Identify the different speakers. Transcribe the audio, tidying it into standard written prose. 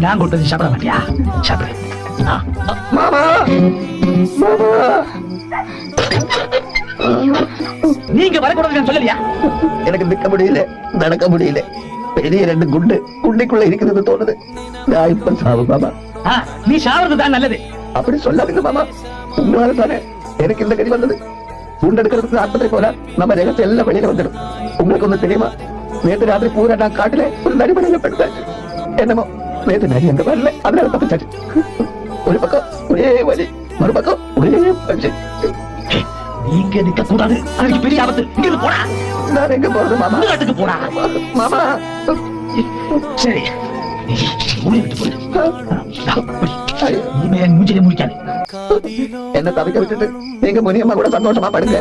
Speaker 1: நான் கொடுத்தது சாப்பிட மாட்டியா? சாப்பிடு.
Speaker 2: மாமா மாமா
Speaker 1: நீங்க வரக்கூடாதுன்னு சொல்லலையா?
Speaker 2: எனக்கு நிக்க முடியல, நடக்க முடியல. பெரிய 2 குண்டு குண்டிக்குள்ள இருக்கிறது தோணுது. நான் இப்ப சாவு மாமா.
Speaker 1: நீ சாவது தான் நல்லது.
Speaker 2: அப்படி சொல்லாதீங்க மாமா. உங்களால தானே எனக்கு இந்த கதி வந்தது. குண்டெடுக்கிறதுக்கு ஆஸ்பத்திரி போல நம்ம ரகத்தை எல்லாம் வெளியில வந்துடும். உங்களுக்கு ஒண்ணு தெரியுமா? நேற்று ராத்திரி பூரா நான் காட்டுல ஒரு நடிமனையில படுத்தாச்சு. என்னமோ நேற்று நடி எங்க வரல, அதனால தப்பிச்சாச்சு. ஒரு பக்கம் ஒரே வலி, மறுபக்கம் ஒரே பஞ்சு.
Speaker 1: நீங்க நிக்க கூடாது, அதுக்கு பெரிய ஆபத்து. இங்க போடா.
Speaker 2: நான் எங்க போறது மாமா?
Speaker 1: காட்டுக்கு போடா
Speaker 2: மாமா.
Speaker 1: சரி, மூஞ்சிலே முடிக்காது.
Speaker 2: என்ன தவிக்க விட்டுட்டு எங்க முனியம்மா கூட சந்தோஷமா படுங்க.